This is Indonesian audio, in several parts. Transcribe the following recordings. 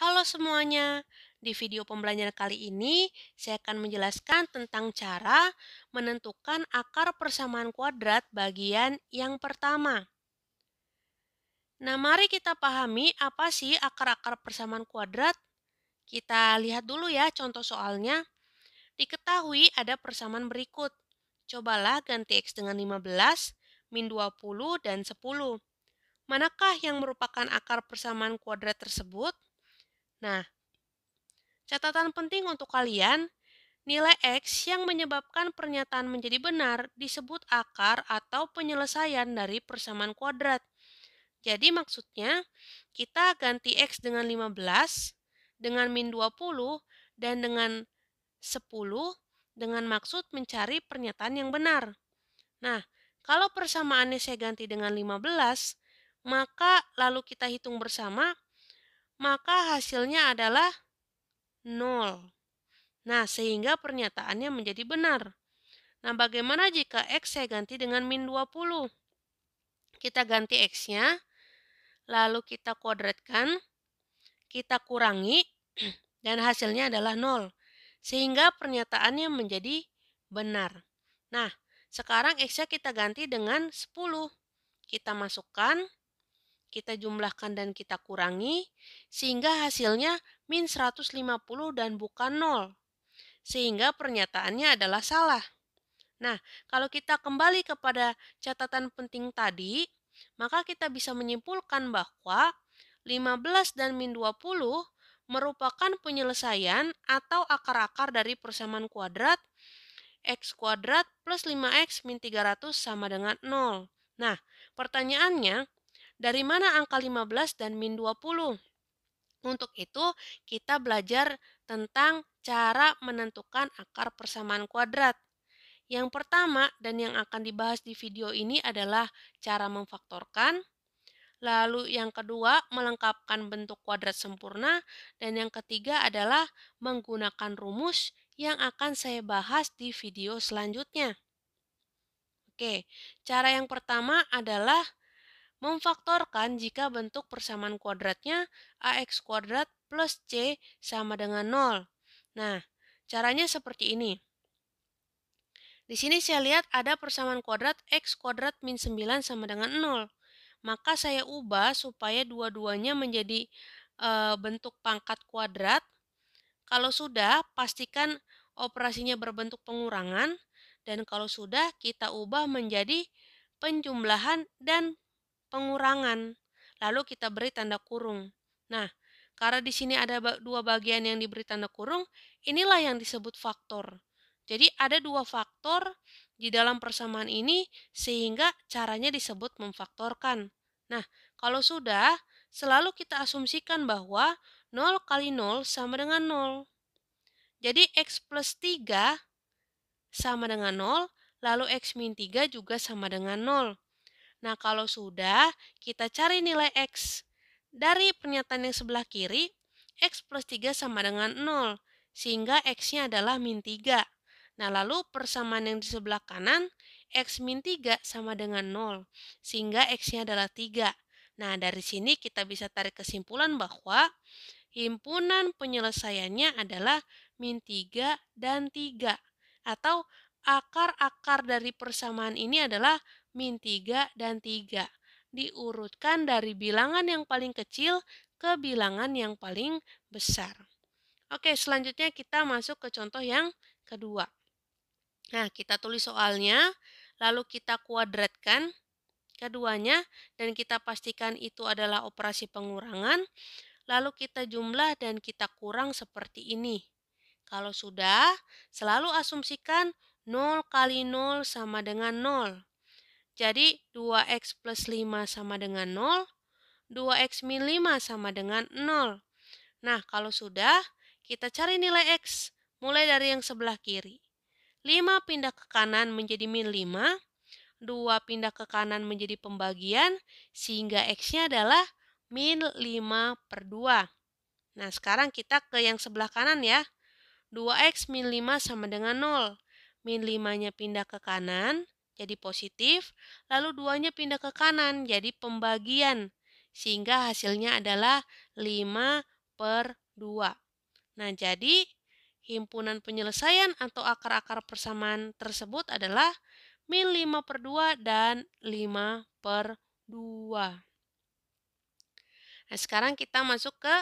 Halo semuanya, di video pembelajaran kali ini saya akan menjelaskan tentang cara menentukan akar persamaan kuadrat bagian yang pertama. Nah, mari kita pahami apa sih akar-akar persamaan kuadrat. Kita lihat dulu ya contoh soalnya. Diketahui ada persamaan berikut. Cobalah ganti X dengan 15, min 20, dan 10. Manakah yang merupakan akar persamaan kuadrat tersebut? Nah, catatan penting untuk kalian, nilai X yang menyebabkan pernyataan menjadi benar disebut akar atau penyelesaian dari persamaan kuadrat. Jadi maksudnya, kita ganti X dengan 15, dengan min 20, dan dengan 10 dengan maksud mencari pernyataan yang benar. Nah, kalau persamaannya saya ganti dengan 15, maka lalu kita hitung bersama, maka hasilnya adalah 0. Nah, sehingga pernyataannya menjadi benar. Nah, bagaimana jika X saya ganti dengan min 20? Kita ganti X-nya, lalu kita kuadratkan, kita kurangi, dan hasilnya adalah 0. Sehingga pernyataannya menjadi benar. Nah, sekarang X-nya kita ganti dengan 10. Kita masukkan, kita jumlahkan dan kita kurangi, sehingga hasilnya min 150 dan bukan 0. Sehingga pernyataannya adalah salah. Nah, kalau kita kembali kepada catatan penting tadi, maka kita bisa menyimpulkan bahwa 15 dan min 20 merupakan penyelesaian atau akar-akar dari persamaan kuadrat X kuadrat plus 5X min 300 sama dengan 0. Nah, pertanyaannya, dari mana angka 15 dan min 20? Untuk itu, kita belajar tentang cara menentukan akar persamaan kuadrat. Yang pertama dan yang akan dibahas di video ini adalah cara memfaktorkan, lalu yang kedua melengkapkan bentuk kuadrat sempurna, dan yang ketiga adalah menggunakan rumus yang akan saya bahas di video selanjutnya. Oke, cara yang pertama adalah memfaktorkan jika bentuk persamaan kuadratnya ax kuadrat plus c sama dengan 0. Nah, caranya seperti ini. Di sini saya lihat ada persamaan kuadrat X kuadrat min 9 sama dengan 0. Maka saya ubah supaya dua-duanya menjadi bentuk pangkat kuadrat. Kalau sudah, pastikan operasinya berbentuk pengurangan. Dan kalau sudah, kita ubah menjadi penjumlahan dan pengurangan. Lalu kita beri tanda kurung. Nah, karena di sini ada dua bagian yang diberi tanda kurung, inilah yang disebut faktor. Jadi ada dua faktor di dalam persamaan ini sehingga caranya disebut memfaktorkan. Nah, kalau sudah, selalu kita asumsikan bahwa 0 kali 0 sama dengan 0. Jadi X plus 3 sama dengan 0, lalu X min 3 juga sama dengan 0. Nah, kalau sudah, kita cari nilai X. Dari pernyataan yang sebelah kiri, X plus 3 sama dengan 0, sehingga X-nya adalah min 3. Nah, lalu persamaan yang di sebelah kanan, X min 3 sama dengan 0, sehingga X-nya adalah 3. Nah, dari sini kita bisa tarik kesimpulan bahwa himpunan penyelesaiannya adalah min 3 dan 3. Atau akar-akar dari persamaan ini adalah min 3 dan 3. Diurutkan dari bilangan yang paling kecil ke bilangan yang paling besar. Oke, selanjutnya kita masuk ke contoh yang kedua. Nah, kita tulis soalnya, lalu kita kuadratkan keduanya, dan kita pastikan itu adalah operasi pengurangan, lalu kita jumlah dan kita kurang seperti ini. Kalau sudah, selalu asumsikan 0 kali 0 sama dengan 0. Jadi 2x plus 5 sama dengan 0, 2x min 5 sama dengan 0. Nah, kalau sudah, kita cari nilai x, mulai dari yang sebelah kiri. 5 pindah ke kanan menjadi min 5, 2 pindah ke kanan menjadi pembagian, sehingga x-nya adalah min 5 per 2. Nah, sekarang kita ke yang sebelah kanan ya. 2x min 5 sama dengan 0. Min 5-nya pindah ke kanan, jadi positif. Lalu 2-nya pindah ke kanan, jadi pembagian. Sehingga hasilnya adalah 5 per 2. Nah, jadi himpunan penyelesaian atau akar-akar persamaan tersebut adalah min 5 per 2 dan 5 per 2. Nah, sekarang kita masuk ke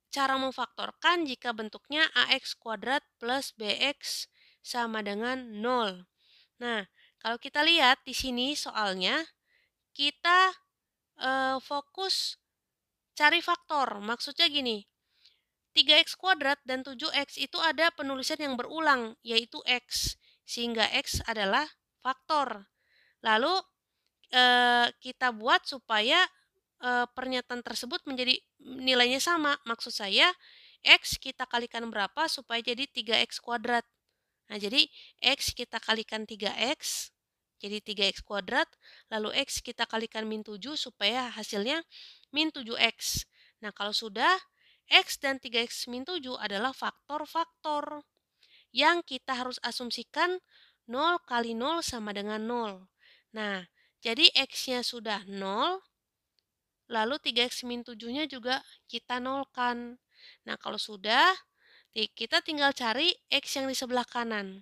cara memfaktorkan jika bentuknya ax kuadrat plus bx sama dengan 0. Nah, kalau kita lihat di sini soalnya, kita fokus cari faktor. Maksudnya gini, 3x kuadrat dan 7x itu ada penulisan yang berulang, yaitu x. Sehingga x adalah faktor. Lalu kita buat supaya pernyataan tersebut menjadi nilainya sama. Maksud saya, x kita kalikan berapa supaya jadi 3x kuadrat. Nah, jadi x kita kalikan 3x, jadi 3x kuadrat, lalu x kita kalikan min 7 supaya hasilnya min 7x. Nah, kalau sudah, x dan 3x min 7 adalah faktor-faktor yang kita harus asumsikan 0 kali 0 sama dengan 0. Nah, jadi x-nya sudah 0, lalu 3x min 7-nya juga kita nolkan. Nah, kalau sudah, kita tinggal cari x yang di sebelah kanan.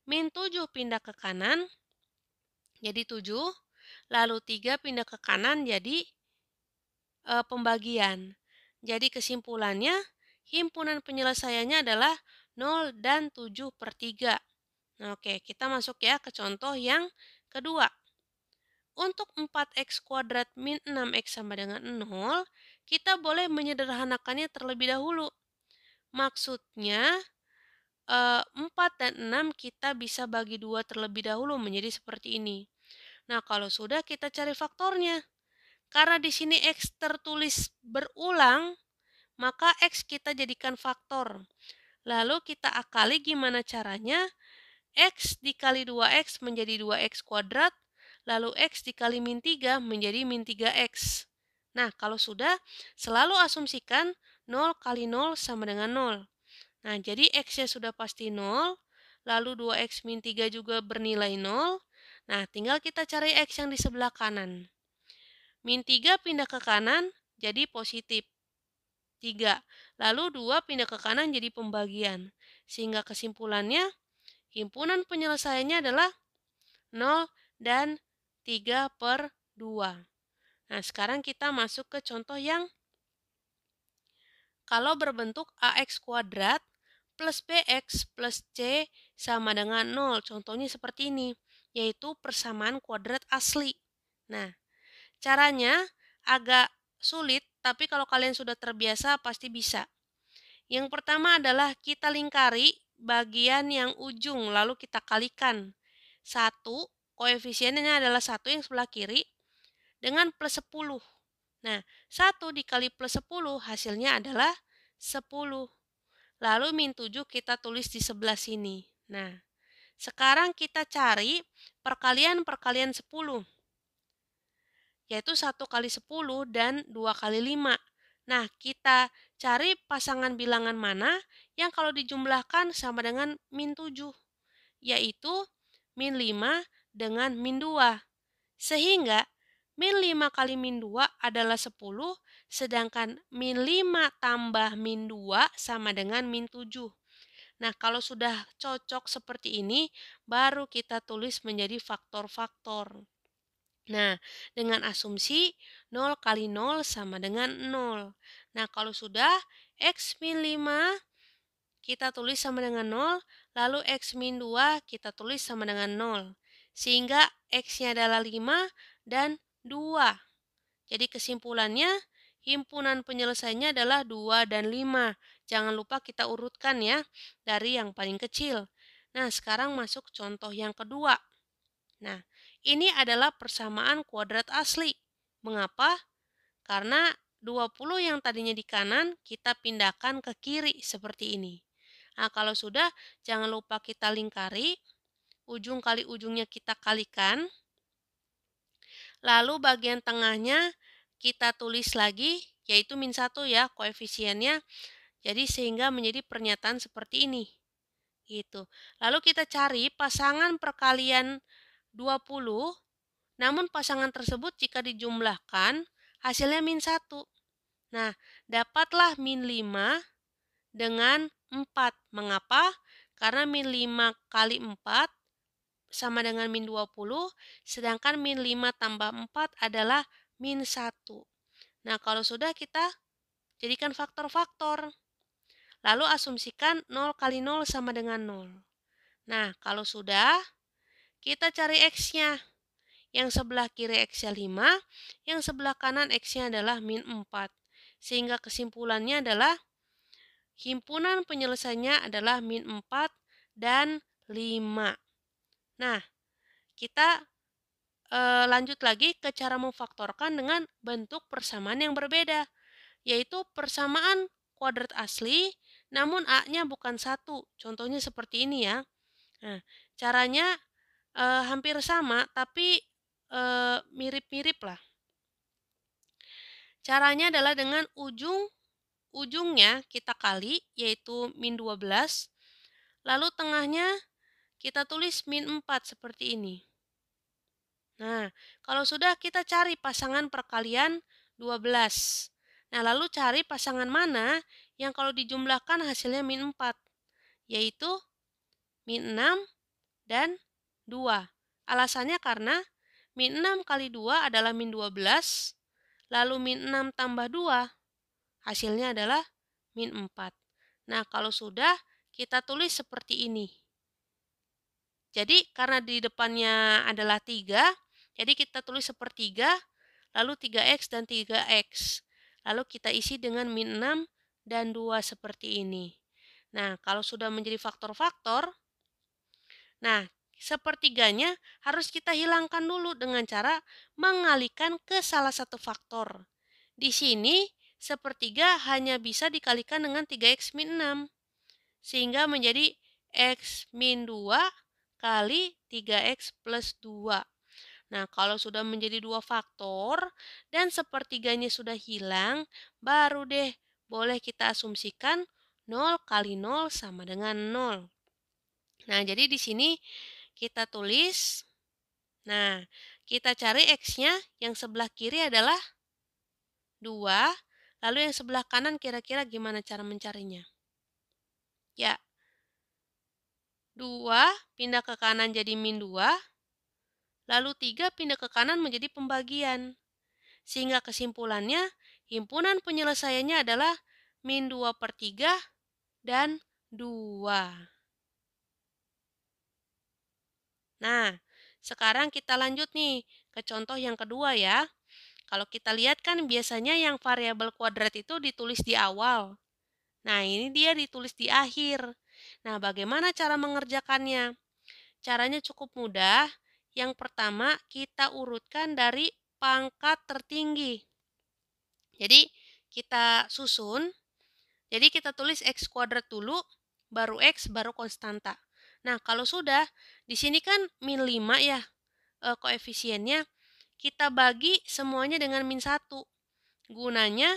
Min 7 pindah ke kanan, jadi 7. Lalu 3 pindah ke kanan, jadi pembagian. Jadi kesimpulannya, himpunan penyelesaiannya adalah 0 dan 7 per 3. Nah, oke, kita masuk ya ke contoh yang kedua. Untuk 4x kuadrat min 6x sama dengan 0, kita boleh menyederhanakannya terlebih dahulu. Maksudnya, 4 dan 6 kita bisa bagi 2 terlebih dahulu menjadi seperti ini. Nah, kalau sudah kita cari faktornya. Karena di sini x tertulis berulang, maka x kita jadikan faktor. Lalu kita akali gimana caranya? X dikali 2x menjadi 2x kuadrat, lalu x dikali min 3 menjadi min 3x. Nah, kalau sudah, selalu asumsikan 0 kali 0 sama dengan 0. Nah, jadi x-nya sudah pasti 0, lalu 2x min 3 juga bernilai 0. Nah, tinggal kita cari x yang di sebelah kanan. Min 3 pindah ke kanan, jadi positif 3. Lalu 2 pindah ke kanan jadi pembagian. Sehingga kesimpulannya, himpunan penyelesaiannya adalah 0 dan 3 per 2. Nah, sekarang kita masuk ke contoh yang kalau berbentuk ax kuadrat plus bx plus c sama dengan 0. Contohnya seperti ini, yaitu persamaan kuadrat asli. Nah, caranya agak sulit, tapi kalau kalian sudah terbiasa pasti bisa. Yang pertama adalah kita lingkari bagian yang ujung, lalu kita kalikan. 1, koefisiennya adalah 1 yang sebelah kiri, dengan plus 10. Nah, 1 dikali plus 10 hasilnya adalah 10. Lalu min 7 kita tulis di sebelah sini. Nah, sekarang kita cari perkalian 10. Yaitu 1 kali 10 dan 2 kali 5. Nah, kita cari pasangan bilangan mana yang kalau dijumlahkan sama dengan min 7. Yaitu min 5 dengan min 2. Sehingga min 5 kali min 2 adalah 10, sedangkan min 5 tambah min 2 sama dengan min 7. Nah, kalau sudah cocok seperti ini, baru kita tulis menjadi faktor-faktor. Nah, dengan asumsi 0 kali 0 sama dengan 0. Nah, kalau sudah x min 5 kita tulis sama dengan 0, lalu x min 2 kita tulis sama dengan 0. Sehingga x-nya adalah 5 dan 2. Jadi kesimpulannya, himpunan penyelesaiannya adalah 2 dan 5. Jangan lupa kita urutkan ya, dari yang paling kecil. Nah, sekarang masuk contoh yang kedua. Nah, ini adalah persamaan kuadrat asli. Mengapa? Karena 20 yang tadinya di kanan, kita pindahkan ke kiri seperti ini. Nah, kalau sudah, jangan lupa kita lingkari. Ujung kali ujungnya kita kalikan. Lalu bagian tengahnya kita tulis lagi, yaitu min 1 ya, koefisiennya. Jadi sehingga menjadi pernyataan seperti ini. Gitu. Lalu kita cari pasangan perkalian 20, namun pasangan tersebut jika dijumlahkan, hasilnya min 1. Nah, dapatlah min 5 dengan 4. Mengapa? Karena min 5 kali 4 sama dengan min 20, sedangkan min 5 tambah 4 adalah min 1. Nah, kalau sudah kita jadikan faktor-faktor. Lalu asumsikan 0 kali 0 sama dengan 0. Nah, kalau sudah, kita cari X-nya. Yang sebelah kiri X-nya 5, yang sebelah kanan X-nya adalah min 4. Sehingga kesimpulannya adalah himpunan penyelesaiannya adalah min 4 dan 5. Nah, kita lanjut lagi ke cara memfaktorkan dengan bentuk persamaan yang berbeda, yaitu persamaan kuadrat asli, namun A-nya bukan 1. Contohnya seperti ini ya. Nah, caranya hampir sama, tapi mirip-mirip lah. Caranya adalah dengan ujungnya kita kali, yaitu min 12, lalu tengahnya kita tulis min 4 seperti ini. Nah, kalau sudah kita cari pasangan perkalian 12. Nah, lalu cari pasangan mana yang kalau dijumlahkan hasilnya min 4, yaitu min 6 dan 2. Alasannya karena min 6 kali 2 adalah min 12, lalu min 6 tambah 2, hasilnya adalah min 4. Nah, kalau sudah, kita tulis seperti ini. Jadi, karena di depannya adalah 3, jadi kita tulis sepertiga, lalu 3X dan 3X. Lalu kita isi dengan min 6 dan 2 seperti ini. Nah, kalau sudah menjadi faktor-faktor, nah, sepertiganya harus kita hilangkan dulu dengan cara mengalihkan ke salah satu faktor. Di sini, sepertiga hanya bisa dikalikan dengan 3X min 6. Sehingga menjadi X min 2 kali 3X plus 2. Nah, kalau sudah menjadi dua faktor dan sepertiganya sudah hilang, baru deh boleh kita asumsikan 0 kali 0 sama dengan 0. Nah, jadi di sini kita tulis, nah, kita cari X-nya, yang sebelah kiri adalah 2, lalu yang sebelah kanan kira-kira gimana cara mencarinya? Ya, 2 pindah ke kanan jadi min 2, lalu 3 pindah ke kanan menjadi pembagian. Sehingga kesimpulannya, himpunan penyelesaiannya adalah min 2/3 dan 2. Nah, sekarang kita lanjut nih ke contoh yang kedua ya. Kalau kita lihat kan biasanya yang variabel kuadrat itu ditulis di awal. Nah, ini dia ditulis di akhir. Nah, bagaimana cara mengerjakannya? Caranya cukup mudah. Yang pertama, kita urutkan dari pangkat tertinggi. Jadi, kita susun. Jadi, kita tulis X kuadrat dulu, baru X, baru konstanta. Nah, kalau sudah, di sini kan min 5 ya, koefisiennya. Kita bagi semuanya dengan min 1. Gunanya,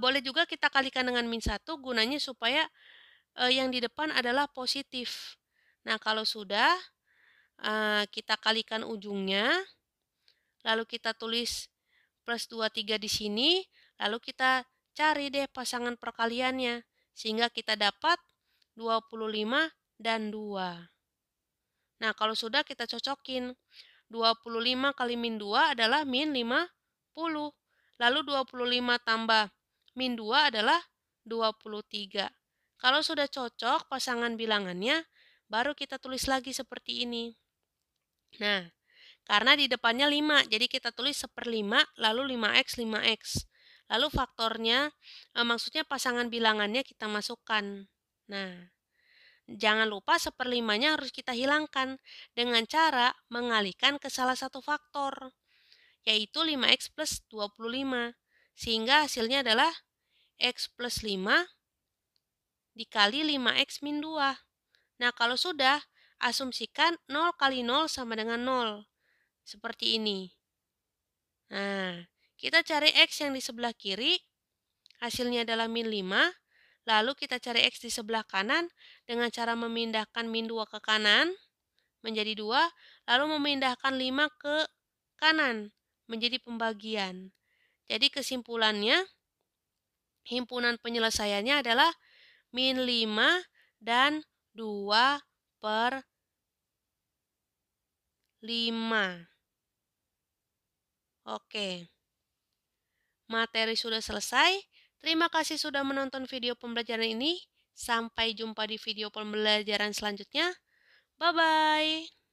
boleh juga kita kalikan dengan min 1, gunanya supaya yang di depan adalah positif. Nah, kalau sudah, kita kalikan ujungnya, lalu kita tulis plus 23 di sini, lalu kita cari deh pasangan perkaliannya, sehingga kita dapat 25 dan 2. Nah, kalau sudah kita cocokin, 25 kali min 2 adalah min 50. Lalu 25 tambah min 2 adalah 23. Kalau sudah cocok pasangan bilangannya, baru kita tulis lagi seperti ini. Nah, karena di depannya 5, jadi kita tulis 1/5, lalu 5X, 5X. Lalu faktornya, maksudnya pasangan bilangannya kita masukkan. Nah, jangan lupa 1/5-nya harus kita hilangkan dengan cara mengalihkan ke salah satu faktor, yaitu 5X plus 25. Sehingga hasilnya adalah X plus 5 dikali 5X min 2. Nah, kalau sudah, asumsikan 0 kali 0 sama dengan 0. Seperti ini. Nah, kita cari X yang di sebelah kiri, hasilnya adalah min 5. Lalu kita cari X di sebelah kanan dengan cara memindahkan min 2 ke kanan menjadi 2, lalu memindahkan 5 ke kanan menjadi pembagian. Jadi kesimpulannya, Himpunan penyelesaiannya adalah min 5 dan 2 per 5. Oke, materi sudah selesai. Terima kasih sudah menonton video pembelajaran ini. Sampai jumpa di video pembelajaran selanjutnya. Bye-bye.